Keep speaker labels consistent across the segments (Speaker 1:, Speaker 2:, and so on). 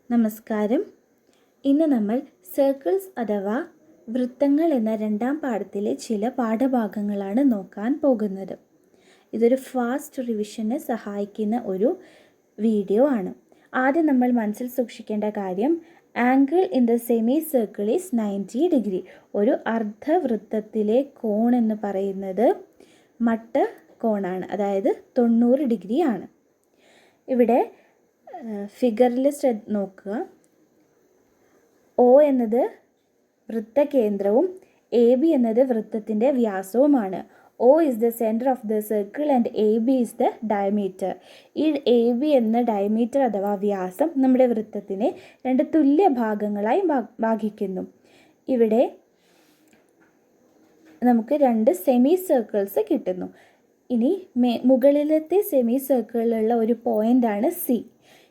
Speaker 1: നമസ്കാരം. ഇന്ന് നമ്മൾ സർക്കിൾസ് അഥവാ വൃത്തങ്ങൾ എന്ന രണ്ടാം പാഠത്തിലെ ചില പാഠഭാഗങ്ങളാണ് നോക്കാൻ പോകുന്നത്. ഇതൊരു ഫാസ്റ്റ് റിവിഷന് സഹായിക്കുന്ന ഒരു വീഡിയോ ആണ്. ആദ്യം നമ്മൾ മനസ്സിൽ സൂക്ഷിക്കേണ്ട കാര്യം, angle in the semicircle is 90 degree. ഒരു അർദ്ധവൃത്തത്തിലെ കോൺ എന്ന് പറയുന്നത് മട്ട കോണാണ്, അതായത് 90 ഡിഗ്രി ആണ്. ഇവിടെ ഫിഗറിൽ നോക്കുക. ഒ എന്നത് വൃത്തകേന്ദ്രവും എ ബി എന്നത് വൃത്തത്തിൻ്റെ വ്യാസവുമാണ്. O is the centre of the circle and A B is the diameter. ഈ എ ബി എന്ന ഡയമീറ്റർ അഥവാ വ്യാസം നമ്മുടെ വൃത്തത്തിനെ രണ്ട് തുല്യ ഭാഗങ്ങളായി ഭാഗിക്കുന്നു. ഇവിടെ നമുക്ക് രണ്ട് സെമി സർക്കിൾസ് കിട്ടുന്നു. ഇനി മുകളിലത്തെ സെമി സർക്കിളിലുള്ള ഒരു പോയിൻ്റാണ് സി.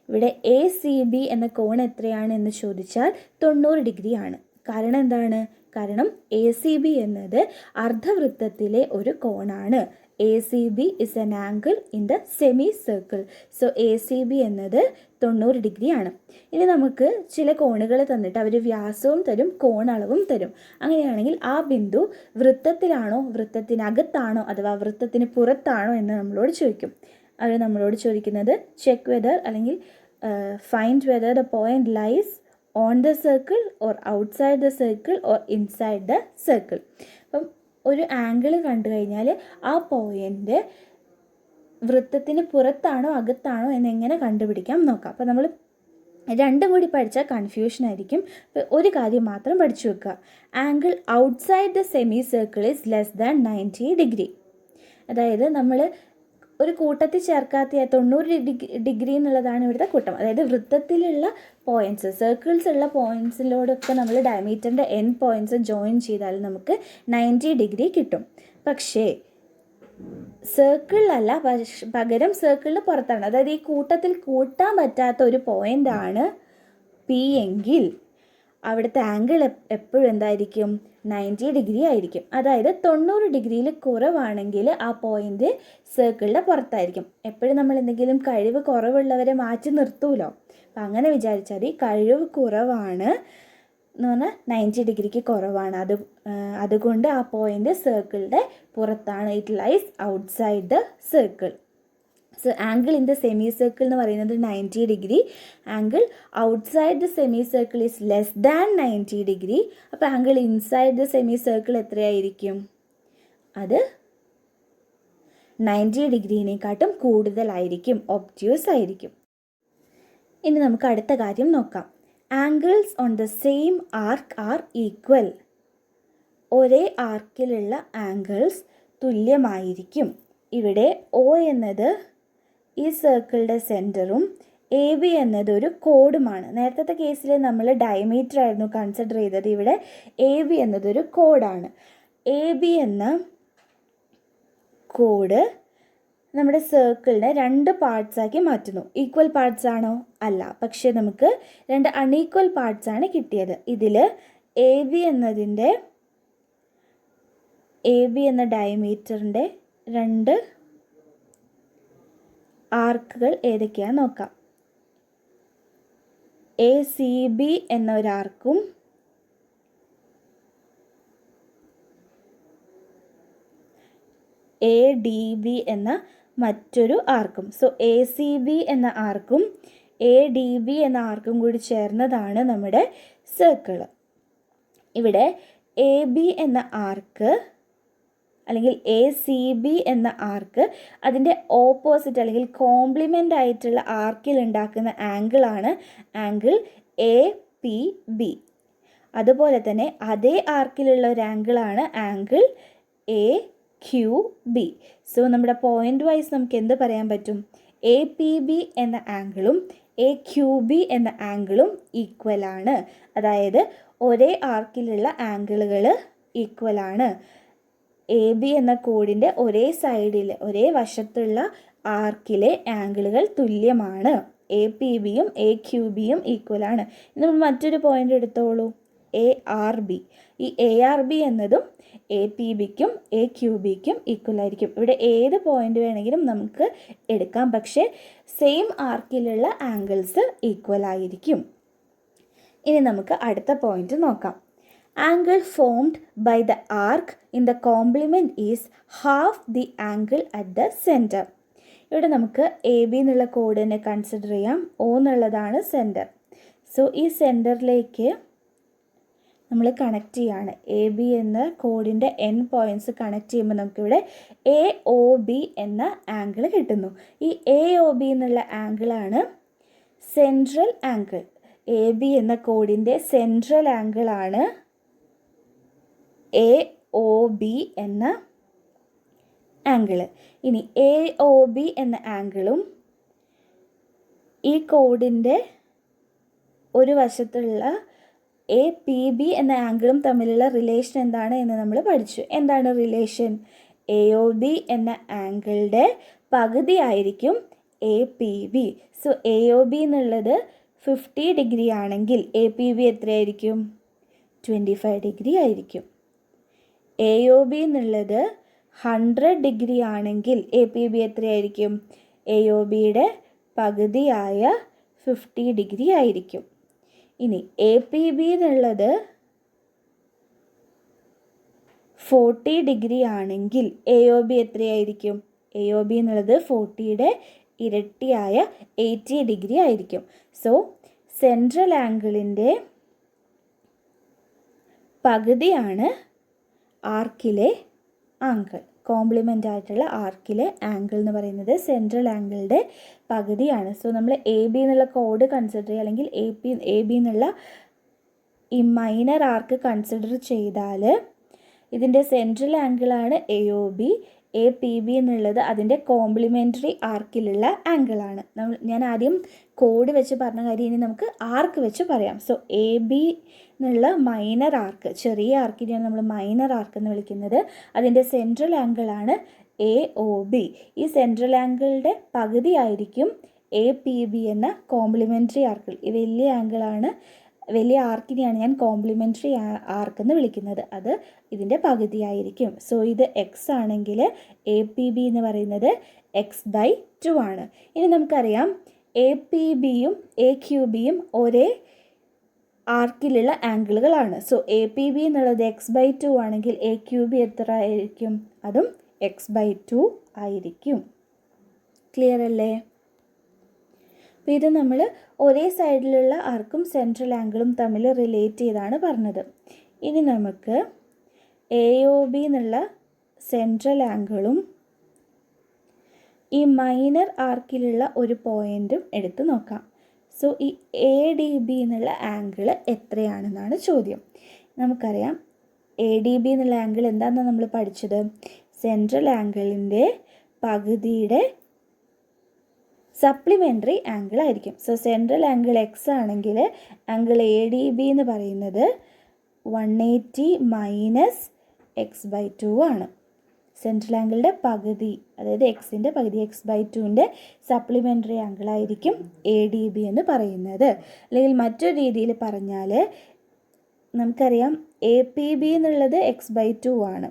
Speaker 1: ഇവിടെ എ സി ബി എന്ന കോൺ എത്രയാണ് എന്ന് ചോദിച്ചാൽ 90 ഡിഗ്രി ആണ്. കാരണം എന്താണ്? കാരണം എ സി ബി എന്നത് അർദ്ധവൃത്തത്തിലെ ഒരു കോണാണ്. A C B is an angle in the semi circle. So A C B എന്നത് 90 ഡിഗ്രി ആണ്. ഇനി നമുക്ക് ചില കോണുകൾ തന്നിട്ട് അവർ വ്യാസവും തരും, കോണളവും തരും. അങ്ങനെയാണെങ്കിൽ ആ ബിന്ദു വൃത്തത്തിലാണോ, വൃത്തത്തിനകത്താണോ അഥവാ വൃത്തത്തിന് പുറത്താണോ എന്ന് നമ്മളോട് ചോദിക്കും. അവർ നമ്മളോട് ചോദിക്കുന്നത് ചെക്ക് വെദർ അല്ലെങ്കിൽ find whether the point lies on the circle or outside the circle or inside the circle. അപ്പം ഒരു ആംഗിൾ കണ്ടു കഴിഞ്ഞാൽ ആ പോയിൻ്റ് വൃത്തത്തിന് പുറത്താണോ അകത്താണോ എന്നെങ്ങനെ കണ്ടുപിടിക്കാം നോക്കാം. അപ്പോൾ നമ്മൾ രണ്ടും കൂടി പഠിച്ചാൽ കൺഫ്യൂഷൻ ആയിരിക്കും. ഒരു കാര്യം മാത്രം പഠിച്ചു വെക്കുക. Angle outside the semicircle is less than 90 degree. അതായത് നമ്മൾ ഒരു കൂട്ടത്തിൽ ചേർക്കാത്ത 90 ഡിഗ്രി എന്നുള്ളതാണ് ഇവിടുത്തെ കൂട്ടം. അതായത് വൃത്തത്തിലുള്ള പോയിൻറ്റ്സ്, സർക്കിൾസ് ഉള്ള പോയിൻറ്റ്സിലോടൊക്കെ നമ്മൾ ഡയമീറ്ററിൻ്റെ എൻ പോയിൻറ്റ്സ് ജോയിൻ ചെയ്താൽ നമുക്ക് 90 ഡിഗ്രി കിട്ടും. പക്ഷേ സർക്കിളിലല്ല, പകരം സർക്കിളിന് പുറത്താണ്. അതായത് ഈ കൂട്ടത്തിൽ കൂട്ടാൻ പറ്റാത്ത ഒരു പോയിൻ്റാണ് പി എങ്കിൽ അവിടുത്തെ ആംഗിൾ എപ്പോഴും എന്തായിരിക്കും? 90 ഡിഗ്രി ആയിരിക്കും. അതായത് 90 ഡിഗ്രിയിൽ കുറവാണെങ്കിൽ ആ പോയിൻ്റ് സർക്കിളിൻ്റെ പുറത്തായിരിക്കും. എപ്പോഴും നമ്മൾ എന്തെങ്കിലും കഴിവ് കുറവുള്ളവരെ മാറ്റി നിർത്തൂലോ. അപ്പം അങ്ങനെ വിചാരിച്ചാൽ കഴിവ് കുറവാണ് എന്ന് പറഞ്ഞാൽ 90 ഡിഗ്രിക്ക് കുറവാണ്. അതുകൊണ്ട് ആ പോയിൻ്റ് സർക്കിളിൻ്റെ പുറത്താണ്. It lies outside the circle. So angle in the semicircle എന്ന് പറയുന്നത് 90 degree. Angle outside the semicircle is less than 90 degree. അപ്പോൾ angle inside the semicircle എത്രയായിരിക്കും? അത് 90 ഡിഗ്രിനെക്കാട്ടും കൂടുതലായിരിക്കും, ഒബ്റ്റ്യൂസ് ആയിരിക്കും. ഇനി നമുക്ക് അടുത്ത കാര്യം നോക്കാം. Angles on the same arc are equal. ഒരേ ആർക്കിലുള്ള ആംഗിൾസ് തുല്യമായിരിക്കും. ഇവിടെ ഒ എന്നത് ഈ സർക്കിളിൻ്റെ സെൻറ്ററും എ ബി എന്നതൊരു കോഡുമാണ്. നേരത്തെ കേസിൽ നമ്മൾ ഡയമീറ്റർ ആയിരുന്നു കൺസിഡർ ചെയ്തത്. ഇവിടെ എ ബി എന്നതൊരു കോഡാണ്. എ ബി എന്ന കോഡ് നമ്മുടെ സർക്കിളിനെ രണ്ട് പാർട്സാക്കി മാറ്റുന്നു. ഈക്വൽ പാർട്സ് ആണോ? അല്ല. പക്ഷേ നമുക്ക് രണ്ട് അൺഈക്വൽ പാർട്സ് ആണ് കിട്ടിയത്. ഇതിൽ എ ബി എന്ന ഡയമീറ്ററിൻ്റെ രണ്ട് ആർക്കുകൾ ഏതൊക്കെയാണെന്ന് നോക്കാം. എ സി ബി എന്ന ഒരു ആർക്കും എ ഡി ബി എന്ന മറ്റൊരു ആർക്കും. സോ എ സി ബി എന്ന ആർക്കും എ ഡി ബി എന്ന ആർക്കും കൂടി ചേർന്നതാണ് നമ്മുടെ സർക്കിള്. ഇവിടെ എ ബി എന്ന ആർക്ക് അല്ലെങ്കിൽ എ സി ബി എന്ന ആർക്ക് അതിൻ്റെ ഓപ്പോസിറ്റ് അല്ലെങ്കിൽ കോംപ്ലിമെൻ്റ് ആയിട്ടുള്ള ആർക്കിൽ ഉണ്ടാക്കുന്ന ആംഗിളാണ് ആംഗിൾ എ പി ബി. അതുപോലെ തന്നെ അതേ ആർക്കിലുള്ള ഒരു ആംഗിളാണ് angle A Q B. So നമ്മുടെ പോയിൻ്റ് വൈസ് നമുക്ക് എന്ത് പറയാൻ പറ്റും? എ പി ബി എന്ന ആംഗിളും എ ക്യു ബി എന്ന ആംഗിളും ഈക്വലാണ്. അതായത് ഒരേ ആർക്കിലുള്ള ആംഗിളുകൾ ഈക്വലാണ്. എ ബി എന്ന കോഡിൻ്റെ ഒരേ വശത്തുള്ള ആർക്കിലെ ആംഗിളുകൾ തുല്യമാണ്. എ പി ബിയും എ ക്യു ബിയും ഈക്വലാണ്. നമ്മൾ മറ്റൊരു പോയിൻ്റ് എടുത്തോളൂ, എ ആർ ബി. ഈ എ ആർ ബി എന്നതും എ പി ബിക്കും എ ക്യു ബിക്കും ഈക്വൽ ആയിരിക്കും. ഇവിടെ ഏത് പോയിൻ്റ് വേണമെങ്കിലും നമുക്ക് എടുക്കാം, പക്ഷേ സെയിം ആർക്കിലുള്ള ആംഗിൾസ് ഈക്വൽ ആയിരിക്കും. ഇനി നമുക്ക് അടുത്ത പോയിന്റ് നോക്കാം. Angle formed by the arc in the complement is half the angle at the centre. ഇവിടെ നമുക്ക് എ ബി എന്നുള്ള കോഡിനെ കൺസിഡർ ചെയ്യാം. ഒ എന്നുള്ളതാണ് സെൻറ്റർ. സോ ഈ സെൻറ്ററിലേക്ക് നമ്മൾ കണക്ട് ചെയ്യാണ്. എ ബി എന്ന കോഡിൻ്റെ എൻ പോയിൻറ്റ്സ് കണക്ട് ചെയ്യുമ്പോൾ നമുക്കിവിടെ എ ഒ ബി എന്ന ആംഗിൾ കിട്ടുന്നു. ഈ എ ഒ ബി എന്നുള്ള ആംഗിളാണ് സെൻട്രൽ ആംഗിൾ. എ ബി എന്ന കോഡിൻ്റെ സെൻട്രൽ ആംഗിളാണ് എ ഒ ബി എന്ന ആംഗിള്. ഇനി എ ഒ ബി എന്ന ആംഗിളും ഈ കോഡിൻ്റെ ഒരു വശത്തുള്ള എ പി ബി എന്ന ആംഗിളും തമ്മിലുള്ള റിലേഷൻ എന്താണ് എന്ന് നമ്മൾ പഠിച്ചു. എന്താണ് റിലേഷൻ? എ ഒ ബി എന്ന ആംഗിളുടെ പകുതി ആയിരിക്കും A P B. So A O B എന്നുള്ളത് 50 ഡിഗ്രി ആണെങ്കിൽ എ പി ബി എത്രയായിരിക്കും? 25 ഡിഗ്രി ആയിരിക്കും. എ ഒ ബി എന്നുള്ളത് 100 ഡിഗ്രി ആണെങ്കിൽ എ പി ബി എത്രയായിരിക്കും? എ ഒ ബിയുടെ പകുതിയായ 50 ഡിഗ്രി ആയിരിക്കും. ഇനി എ പി ബി എന്നുള്ളത് 40 ഡിഗ്രി ആണെങ്കിൽ എ ഒ ബി എത്രയായിരിക്കും? എ ഒ ബി എന്നുള്ളത് 40യുടെ ഇരട്ടിയായ 80 ഡിഗ്രി ആയിരിക്കും. സോ സെൻട്രൽ ആംഗിളിൻ്റെ പകുതിയാണ് ആർക്കിലെ ആംഗിൾ. കോംപ്ലിമെൻ്റ് ആയിട്ടുള്ള ആർക്കിലെ ആംഗിൾ എന്ന് പറയുന്നത് സെൻട്രൽ ആംഗിളിൻ്റെ പകുതിയാണ്. സോ നമ്മൾ എ ബി എന്നുള്ള കോഡ് കൺസിഡർ ചെയ്യുക, അല്ലെങ്കിൽ എ ബി എന്നുള്ള ഈ മൈനർ ആർക്ക് കൺസിഡർ ചെയ്താൽ ഇതിൻ്റെ സെൻട്രൽ ആംഗിളാണ് A O B. A P B എന്നുള്ളത് അതിൻ്റെ കോംപ്ലിമെൻ്ററി ആർക്കിലുള്ള ആംഗിളാണ്. ഞാൻ ആദ്യം കോഡ് വെച്ച് പറഞ്ഞ കാര്യം ഇനി നമുക്ക് ആർക്ക് വെച്ച് പറയാം. സോ എ ബി എന്നുള്ള മൈനർ ആർക്ക്, ചെറിയ ആർക്കിനെയാണ് നമ്മൾ മൈനർ ആർക്ക് എന്ന് വിളിക്കുന്നത്. അതിൻ്റെ സെൻട്രൽ ആംഗിളാണ് എ ഒ ബി. ഈ സെൻട്രൽ ആംഗിളുടെ പകുതി ആയിരിക്കും എ പി ബി എന്ന കോംപ്ലിമെൻ്ററി ആർക്കിൾ. ഈ വലിയ ആംഗിളാണ്, വലിയ ആർക്കിനെയാണ് ഞാൻ കോംപ്ലിമെൻ്ററി ആർക്ക് എന്ന് വിളിക്കുന്നത്. അത് ഇതിൻ്റെ പകുതിയായിരിക്കും. സോ ഇത് എക്സ് ആണെങ്കിൽ എ പി ബി എന്ന് പറയുന്നത് x/2 ആണ്. ഇനി നമുക്കറിയാം എ പി ബിയും എ ക്യു ബിയും ഒരേ ആർക്കിലുള്ള ആംഗിളുകളാണ്. സോ എ പി ബി എന്നുള്ളത് x/2 ആണെങ്കിൽ എ ക്യു ബി എത്ര ആയിരിക്കും? അതും x/2 ആയിരിക്കും. ക്ലിയർ അല്ലേ? അപ്പോൾ ഇത് നമ്മൾ ഒരേ സൈഡിലുള്ള ആർക്കും സെൻട്രൽ ആംഗിളും തമ്മിൽ റിലേറ്റ് ചെയ്താണ് പറഞ്ഞത്. ഇനി നമുക്ക് എ ഒ ബി എന്നുള്ള സെൻട്രൽ ആംഗിളും ഈ മൈനർ ആർക്കിലുള്ള ഒരു പോയിൻറ്റും എടുത്ത് നോക്കാം. സോ ഈ എ ഡി ബി എന്നുള്ള ആംഗിൾ എത്രയാണെന്നാണ് ചോദ്യം. നമുക്കറിയാം എ ഡി ബി എന്നുള്ള ആംഗിൾ എന്താണെന്ന് നമ്മൾ പഠിച്ചത്? സെൻട്രൽ ആംഗിളിൻ്റെ പകുതിയുടെ സപ്ലിമെൻ്ററി ആംഗിൾ ആയിരിക്കും. സോ സെൻട്രൽ ആംഗിൾ എക്സ് ആണെങ്കിൽ ആംഗിൾ എ ഡി ബി എന്ന് പറയുന്നത് 180 മൈനസ് x/2 ആണ്. സെൻട്രൽ ആംഗിളിൻ്റെ പകുതി, അതായത് എക്സിൻ്റെ പകുതി, x/2ൻ്റെ സപ്ലിമെൻ്ററി ആംഗിളായിരിക്കും എ ഡി ബി എന്ന് പറയുന്നത്. അല്ലെങ്കിൽ മറ്റൊരു രീതിയിൽ പറഞ്ഞാൽ നമുക്കറിയാം എ പി ബി എന്നുള്ളത് x/2 ആണ്.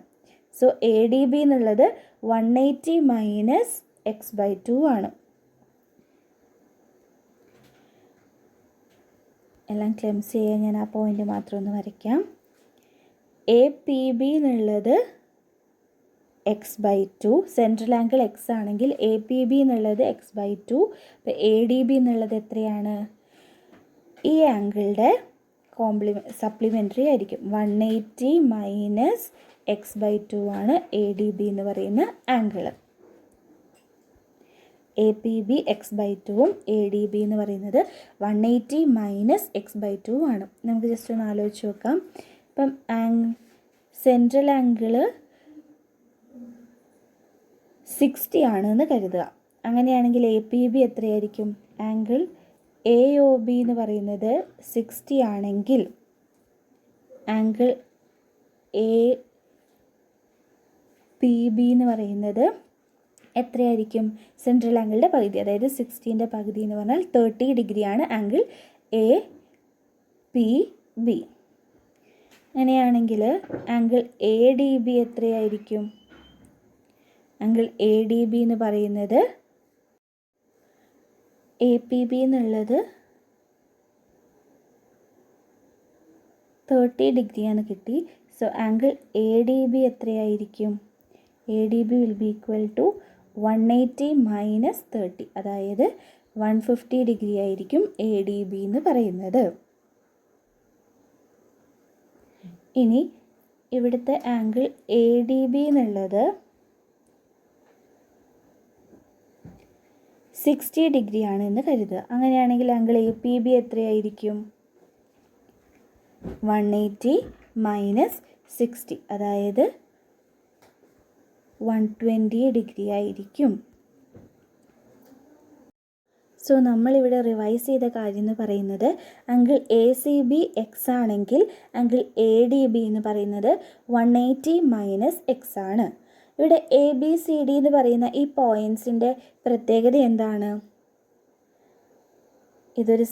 Speaker 1: സോ എ ഡി ബി എന്നുള്ളത് 180 മൈനസ് x/2 ആണ്. എല്ലാം ക്ലെംസ് ചെയ്യാൻ ഞാൻ ആ പോയിൻ്റ് മാത്രം ഒന്ന് വരയ്ക്കാം. എ പി ബി എന്നുള്ളത് x/2, സെൻട്രൽ ആംഗിൾ എക്സ് ആണെങ്കിൽ എ പി ബി എന്നുള്ളത് x/2. അപ്പോൾ എ ഡി ബി എന്നുള്ളത് എത്രയാണ്? ഈ ആംഗിളുടെ സപ്ലിമെൻ്ററി ആയിരിക്കും. 180 മൈനസ് x/2 ആണ് എ ഡി ബി എന്ന് പറയുന്ന ആംഗിൾ. എ പി ബി x/2ഉം എ ഡി ബി എന്ന് പറയുന്നത് 180 മൈനസ് x/2 ആണ്. നമുക്ക് ജസ്റ്റ് ഒന്ന് ആലോചിച്ച് നോക്കാം. ഇപ്പം സെൻട്രൽ ആംഗിള് 60 ആണെന്ന് കരുതുക. അങ്ങനെയാണെങ്കിൽ എ പി ബി എത്രയായിരിക്കും? ആംഗിൾ എ ഒ ബി എന്ന് പറയുന്നത് 60 ആണെങ്കിൽ ആംഗിൾ എ പി ബി എന്ന് പറയുന്നത് എത്രയായിരിക്കും? സെൻട്രൽ ആംഗിളുടെ പകുതി, അതായത് 60ൻ്റെ പകുതി എന്ന് പറഞ്ഞാൽ 30 ഡിഗ്രിയാണ് ആംഗിൾ എ പി ബി. അങ്ങനെയാണെങ്കിൽ ആംഗിൾ എ ഡി ബി എത്രയായിരിക്കും? ആംഗിൾ എ ഡി ബി എന്ന് പറയുന്നത് എ പി ബി എന്നുള്ളത് 30 ഡിഗ്രിയാണ് കിട്ടി. So angle A D B എത്രയായിരിക്കും? A D B will be equal to 180 minus 30, അതായത് 150 ഡിഗ്രി ആയിരിക്കും എ ഡി ബി എന്ന് പറയുന്നത്. ഇനി ഇവിടുത്തെ ആംഗിൾ എ ഡി ബി എന്നുള്ളത് 60 ഡിഗ്രി ആണ് എന്ന് കരുതുക. അങ്ങനെയാണെങ്കിൽ ആംഗിൾ എ പി ബി എത്രയായിരിക്കും? 180 മൈനസ് 60, അതായത് 120 ഡിഗ്രി ആയിരിക്കും. സോ നമ്മളിവിടെ റിവൈസ് ചെയ്ത കാര്യം എന്ന് പറയുന്നത് angle A C B X ആണെങ്കിൽ ആംഗിൾ എ ഡി ബി എന്ന് പറയുന്നത് 180 മൈനസ് എക്സ് ആണ്. ഇവിടെ എ ബി സി ഡി എന്ന് പറയുന്ന ഈ പോയിൻറ്റ്സിൻ്റെ പ്രത്യേകത എന്താണ്? ഇതൊരു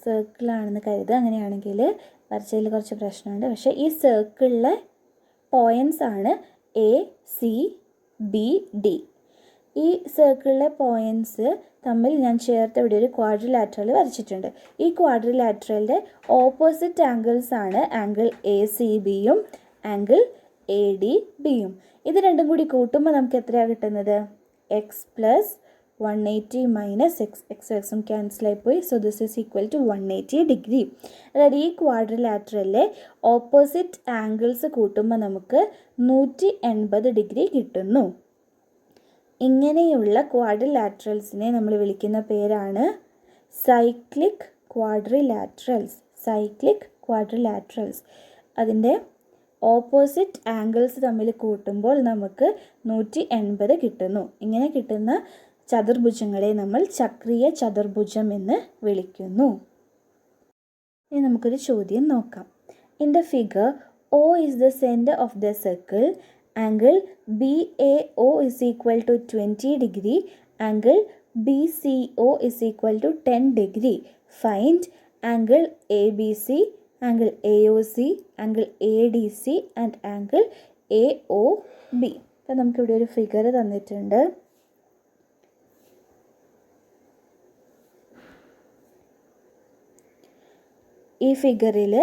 Speaker 1: സർക്കിളാണെന്ന് കരുതുക. അങ്ങനെയാണെങ്കിൽ വരച്ചതിൽ കുറച്ച് പ്രശ്നമുണ്ട്. പക്ഷേ ഈ സർക്കിളിലെ പോയിൻറ്റ്സ് ആണ് എ സി ബി ഡി. ഈ സർക്കിളിലെ പോയിൻറ്റ്സ് തമ്മിൽ ഞാൻ ചേർത്ത് ഇവിടെ ഒരു ക്വാഡ്രിലാറ്ററൽ വരച്ചിട്ടുണ്ട്. ഈ ക്വാഡ്രിലാറ്ററലിൻ്റെ ഓപ്പോസിറ്റ് ആംഗിൾസ് ആണ് ആംഗിൾ എ സി ബിയും ആംഗിൾ എ ഡി ബിയും. ഇത് രണ്ടും കൂടി കൂട്ടുമ്പോൾ നമുക്ക് എത്രയാണ് കിട്ടുന്നത്? X plus 180 minus x. എക്സും ക്യാൻസലായിപ്പോയി. So this is equal to 180 degree. അതായത് ഈ ക്വാഡ്രിലാറ്ററലിലെ ഓപ്പോസിറ്റ് ആംഗിൾസ് കൂട്ടുമ്പോൾ നമുക്ക് 180 ഡിഗ്രി കിട്ടുന്നു. ഇങ്ങനെയുള്ള ക്വാഡ്രിലാറ്ററൽസിനെ നമ്മൾ വിളിക്കുന്ന പേരാണ് സൈക്ലിക് ക്വാഡ്രിലാറ്ററൽസ്. Cyclic quadrilaterals. അതിൻ്റെ ഓപ്പോസിറ്റ് ആംഗിൾസ് തമ്മിൽ കൂട്ടുമ്പോൾ നമുക്ക് 180 കിട്ടുന്നു. ഇങ്ങനെ കിട്ടുന്ന ചതുർഭുജങ്ങളെ നമ്മൾ ചക്രീയ ചതുർഭുജം എന്ന് വിളിക്കുന്നു. ഇനി നമുക്കൊരു ചോദ്യം നോക്കാം. In the figure O is the center of the circle. Angle BAO is equal to 20 degree. Angle BCO is equal to 10 degree. Find angle ABC, angle AOC, angle ADC and angle AOB. അപ്പോൾ നമുക്കിവിടെ ഒരു figure തന്നിട്ടുണ്ട്. ഈ ഫിഗറിൽ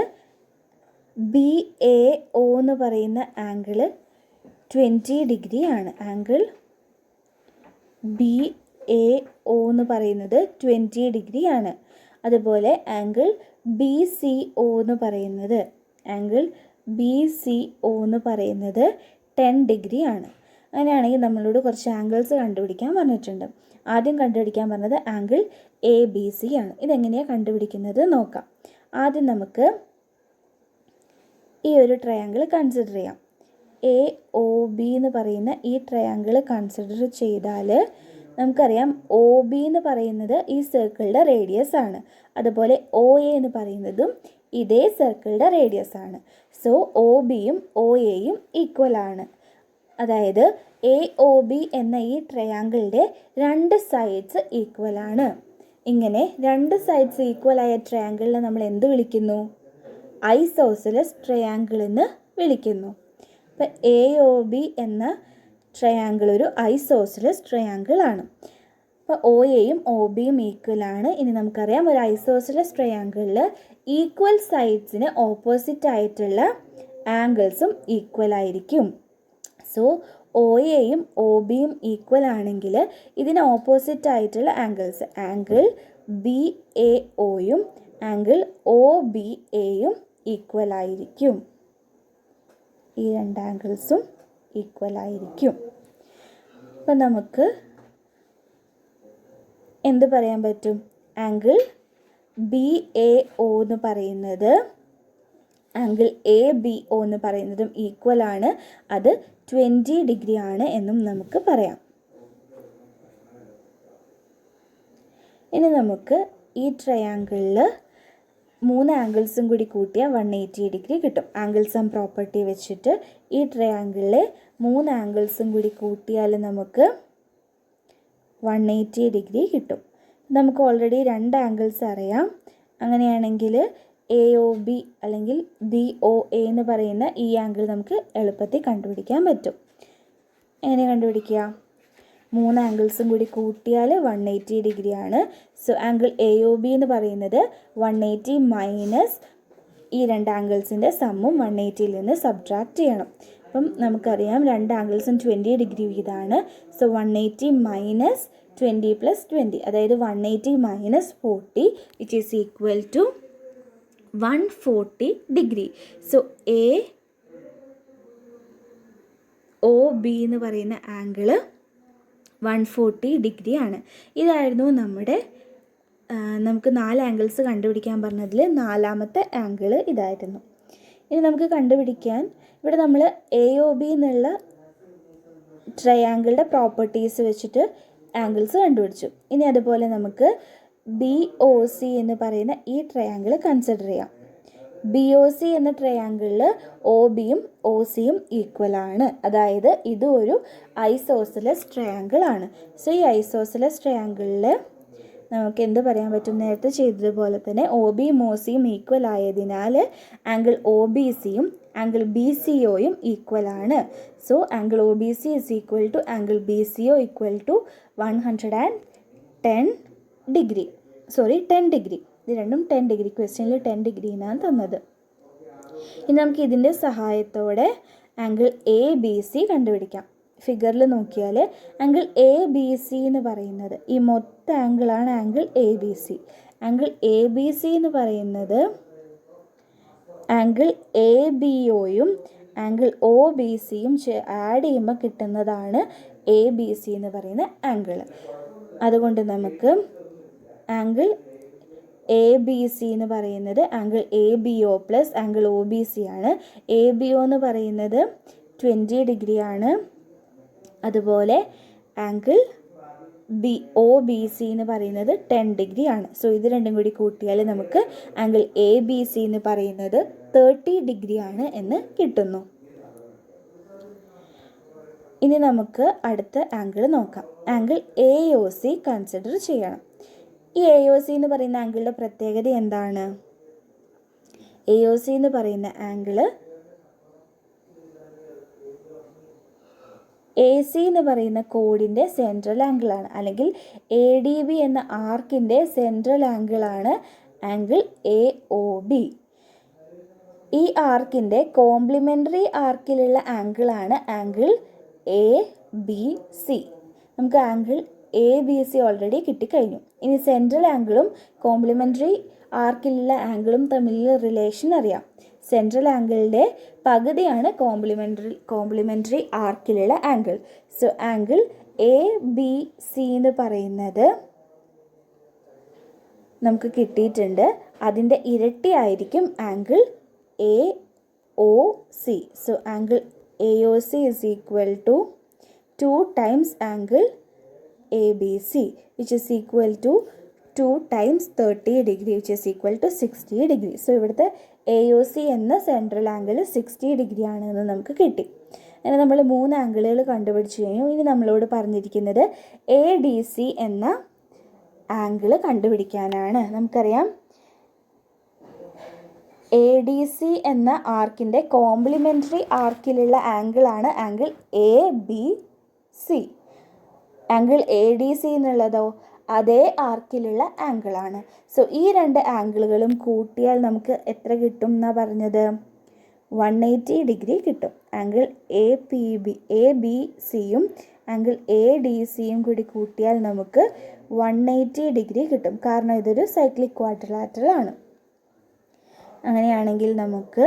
Speaker 1: B A O എന്ന് പറയുന്ന angle 20 degree ആണ്. Angle B A O എന്ന് പറയുന്നത് 20 ഡിഗ്രി ആണ്. അതുപോലെ ആംഗിൾ ബി സി ഒ എന്ന് പറയുന്നത് 10 ഡിഗ്രി ആണ്. അങ്ങനെയാണെങ്കിൽ നമ്മളോട് കുറച്ച് ആംഗിൾസ് കണ്ടുപിടിക്കാൻ പറഞ്ഞിട്ടുണ്ട്. ആദ്യം കണ്ടുപിടിക്കാൻ പറഞ്ഞത് ആംഗിൾ എ ബി സി ആണ്. ഇതെങ്ങനെയാണ് കണ്ടുപിടിക്കുന്നത് നോക്കാം. ആദ്യം നമുക്ക് ഈ ഒരു ട്രയാങ്കിൾ കൺസിഡർ ചെയ്യാം. എ ഒ ബി എന്ന് പറയുന്ന ഈ ട്രയാങ്കിൾ കൺസിഡർ ചെയ്താൽ നമുക്കറിയാം ഒ ബി എന്ന് പറയുന്നത് ഈ സർക്കിളിൻ്റെ റേഡിയസ് ആണ്. അതുപോലെ ഒ എ എന്ന് പറയുന്നതും ഇതേ സർക്കിളിൻ്റെ റേഡിയസ് ആണ്. സോ ഒ ബിയും ഒ എയും ഈക്വൽ ആണ്. അതായത് എ ഒ ബി എന്ന ഈ ട്രയാങ്കിളിൻ്റെ രണ്ട് സൈഡ്സ് ഈക്വൽ ആണ്. ഇങ്ങനെ രണ്ട് സൈഡ്സ് ഈക്വൽ ആയ ട്രയാങ്കിളിനെ നമ്മൾ എന്ത് വിളിക്കുന്നു? ഐസോസെലസ് ട്രയാങ്കിൾ എന്ന് വിളിക്കുന്നു. അപ്പോൾ എ ഒ ബി എന്ന ട്രയാങ്കിൾ ഒരു ഐസോസെലസ് ട്രയാങ്കിൾ ആണ്. അപ്പോൾ ഒ എയും ഒ ബിയും ഈക്വൽ ആണ്. ഇനി നമുക്കറിയാം ഒരു ഐസോസെലസ് ട്രയാങ്കിളിൽ ഈക്വൽ സൈഡ്സിന് ഓപ്പോസിറ്റ് ആയിട്ടുള്ള ആംഗിൾസും ഈക്വൽ ആയിരിക്കും. സോ ഒ എയും ഒ ബിയും ഈക്വൽ ആണെങ്കിൽ ഇതിന് ഓപ്പോസിറ്റ് ആയിട്ടുള്ള ആംഗിൾസ് ആംഗിൾ ബി എ ഒയും ആംഗിൾ ഒ ബി എയും ഈക്വൽ ആയിരിക്കും. ഈ രണ്ട് ആംഗിൾസും ഈക്വൽ ആയിരിക്കും. അപ്പം നമുക്ക് എന്ത് പറയാൻ പറ്റും? ആംഗിൾ ബി എ ഒ എന്ന് പറയുന്നത് ആംഗിൾ എ ബി ഒ എന്ന് പറയുന്നതും ഈക്വൽ ആണ്. അത് 20 ഡിഗ്രി ആണ് എന്നും നമുക്ക് പറയാം. ഇനി നമുക്ക് ഈ ട്രയാങ്കിളിൽ 3 ആംഗിൾസും കൂടി കൂട്ടിയാൽ 180 ഡിഗ്രി കിട്ടും. ആംഗിൾ സം പ്രോപ്പർട്ടി വെച്ചിട്ട് ഈ ട്രയാങ്കിളിലെ 3 ആംഗിൾസും കൂടി കൂട്ടിയാൽ നമുക്ക് 180 ഡിഗ്രി കിട്ടും. നമുക്ക് ഓൾറെഡി 2 ആംഗിൾസ് അറിയാം. അങ്ങനെയാണെങ്കിൽ എ ഒ ബി അല്ലെങ്കിൽ ബി ഒ എ എന്ന് പറയുന്ന ഈ ആംഗിൾ നമുക്ക് എളുപ്പത്തിൽ കണ്ടുപിടിക്കാൻ പറ്റും. എങ്ങനെ കണ്ടുപിടിക്കുക? 3 ആംഗിൾസും കൂടി കൂട്ടിയാൽ 180 ഡിഗ്രി ആണ്. So angle A O B എന്ന് പറയുന്നത് 180 മൈനസ് ഈ രണ്ട് ആംഗിൾസിൻ്റെ സമ്മും 180യിൽ നിന്ന് സബ്ട്രാക്ട് ചെയ്യണം. അപ്പം നമുക്കറിയാം രണ്ട് ആംഗിൾസും 20 ഡിഗ്രി വീതമാണ്. സോ 180 മൈനസ് 20 പ്ലസ് 20, അതായത് 180 minus 40 which is equal to 140 degree. So AOB എന്ന് പറയുന്ന ആംഗിള് 140 ഡിഗ്രി ആണ്. ഇതായിരുന്നു നമുക്ക് 4 ആംഗിൾസ് കണ്ടുപിടിക്കാൻ പറഞ്ഞതിൽ 4ാമത്തെ ആംഗിള് ഇതായിരുന്നു. ഇനി നമുക്ക് കണ്ടുപിടിക്കാൻ ഇവിടെ നമ്മൾ AOB എന്നുള്ള ട്രയാങ്കിളുടെ പ്രോപ്പർട്ടീസ് വെച്ചിട്ട് ആംഗിൾസ് കണ്ടുപിടിച്ചു. ഇനി അതുപോലെ നമുക്ക് BOC എന്ന് പറയുന്ന ഈ ട്രയാങ്കിൾ കൺസിഡർ ചെയ്യാം. BOC എന്ന ട്രയാങ്കിളിൽ OBയും OCയും ഈക്വൽ ആണ്. അതായത് ഇതും ഒരു ഐസോസെലസ് ട്രയാങ്കിൾ ആണ്. സോ ഈ ഐസോസെലസ് ട്രയാങ്കിളിൽ നമുക്ക് എന്ത് പറയാൻ പറ്റും? നേരത്തെ ചെയ്തതുപോലെ തന്നെ OBയും OCയും ഈക്വൽ ആയതിനാൽ ആംഗിൾ OBCയും ആംഗിൾ BCOയും ഈക്വൽ ആണ്. So angle OBC is equal to angle BCO equal to 110 degree. 10 degree. ഇത് രണ്ടും 10 ഡിഗ്രി. ക്വസ്റ്റ്യനിൽ 10 ഡിഗ്രി എന്നാണ് തന്നത്. ഇനി നമുക്ക് ഇതിൻ്റെ സഹായത്തോടെ ആംഗിൾ ABC കണ്ടുപിടിക്കാം. ഫിഗറിൽ നോക്കിയാൽ ആംഗിൾ ABC എന്ന് പറയുന്നത് ഈ മൊത്തം ആംഗിളാണ് ആംഗിൾ ABC. ആംഗിൾ ABC എന്ന് പറയുന്നത് ആംഗിൾ ABOയും ആംഗിൾ OBCയും ആഡ് ചെയ്യുമ്പോൾ കിട്ടുന്നതാണ് ABC എന്ന് പറയുന്ന ആംഗിൾ. അതുകൊണ്ട് നമുക്ക് ആംഗിൾ ABC എന്ന് പറയുന്നത് angle ABO plus angle OBC ആണ്. ABO എന്ന് പറയുന്നത് 20 ഡിഗ്രി ആണ്. അതുപോലെ ആംഗിൾ OBC എന്ന് പറയുന്നത് 10 ഡിഗ്രി ആണ്. സോ ഇത് രണ്ടും കൂടി കൂട്ടിയാൽ നമുക്ക് ആംഗിൾ ABC എന്ന് പറയുന്നത് 30 ഡിഗ്രി ആണ് എന്ന് കിട്ടുന്നു. ഇനി നമുക്ക് അടുത്ത ആംഗിൾ നോക്കാം. ആംഗിൾ AOC കൺസിഡർ ചെയ്യണം. ഈ AOC എന്ന് പറയുന്ന ആംഗിളിൻ്റെ പ്രത്യേകത എന്താണ്? AOC എന്ന് പറയുന്ന ആംഗിള് AC എന്ന് പറയുന്ന കോഡിൻ്റെ സെൻട്രൽ ആംഗിളാണ്, അല്ലെങ്കിൽ ADB എന്ന ആർക്കിൻ്റെ സെൻട്രൽ ആംഗിളാണ് ആംഗിൾ AOB. ഈ ആർക്കിൻ്റെ കോംപ്ലിമെൻ്ററി ആർക്കിലുള്ള ആംഗിളാണ് ആംഗിൾ ABC. നമുക്ക് ആംഗിൾ ABC ഓൾറെഡി കിട്ടിക്കഴിഞ്ഞു. ഇനി സെൻട്രൽ ആംഗിളും കോംപ്ലിമെൻ്ററി ആർക്കിലുള്ള ആംഗിളും തമ്മിലുള്ള റിലേഷൻ അറിയാം. സെൻട്രൽ ആംഗിളിൻ്റെ പകുതിയാണ് കോംപ്ലിമെൻ്ററി ആർക്കിലുള്ള ആംഗിൾ. സോ ആംഗിൾ ABC എന്ന് പറയുന്നത് നമുക്ക് കിട്ടിയിട്ടുണ്ട്. അതിൻ്റെ ഇരട്ടിയായിരിക്കും angle AOC. So angle AOC is equal to 2 times angle ABC which is equal to 2 times 30 degree which is equal to 60 degree. So ഇവിടുത്തെ AOC എന്ന സെൻട്രൽ ആംഗിൾ 60 ഡിഗ്രി ആണെന്ന് നമുക്ക് കിട്ടി. അങ്ങനെ നമ്മൾ 3 ആംഗിളുകൾ കണ്ടുപിടിച്ച് കഴിഞ്ഞു. ഇനി നമ്മളോട് പറഞ്ഞിരിക്കുന്നത് ADC എന്ന ആംഗിൾ കണ്ടുപിടിക്കാനാണ്. നമുക്കറിയാം ADC എന്ന ആർക്കിൻ്റെ കോംപ്ലിമെൻ്ററി ആർക്കിലുള്ള ആംഗിളാണ് ആംഗിൾ ABC. ആംഗിൾ ADC എന്നുള്ളതോ അതേ ആർക്കിലുള്ള ആംഗിളാണ്. സോ ഈ രണ്ട് ആംഗിളുകളും കൂട്ടിയാൽ നമുക്ക് എത്ര കിട്ടും എന്നാണ് പറഞ്ഞത്? 180 ഡിഗ്രി കിട്ടും. ആംഗിൾ ABCയും ആംഗിൾ ADCയും കൂടി കൂട്ടിയാൽ നമുക്ക് 180 ഡിഗ്രി കിട്ടും. കാരണം ഇതൊരു സൈക്ലിക് ക്വാഡ്രിലാറ്ററൽ ആണ്. അങ്ങനെയാണെങ്കിൽ നമുക്ക്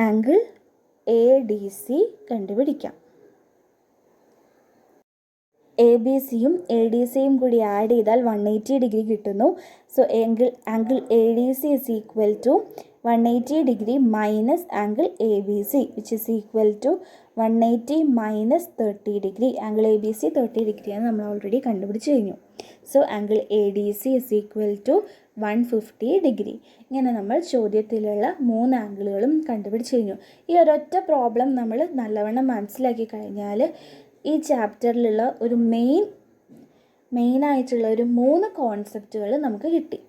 Speaker 1: ആംഗിൾ ADC കണ്ടുപിടിക്കാം. ABCയും ADCയും കൂടി ആഡ് ചെയ്താൽ 180 ഡിഗ്രി കിട്ടുന്നു. So angle ADC is equal to 180 degree minus angle ABC which is equal to 180 minus 30 degree. Angle ABC 30 ഡിഗ്രിയാണ് നമ്മൾ ഓൾറെഡി കണ്ടുപിടിച്ച് കഴിഞ്ഞു. So angle ADC is equal to 150 degree. ഇങ്ങനെ നമ്മൾ ചോദ്യത്തിലുള്ള 3 ആംഗിളുകളും കണ്ടുപിടിച്ച് കഴിഞ്ഞു. ഈ ഒരൊറ്റ പ്രോബ്ലം നമ്മൾ നല്ലവണ്ണം മനസ്സിലാക്കി കഴിഞ്ഞാൽ ഈ ചാപ്റ്ററിലുള്ള ഒരു മെയിനായിട്ടുള്ള ഒരു 3 കോൺസെപ്റ്റുകൾ നമുക്ക് കിട്ടി.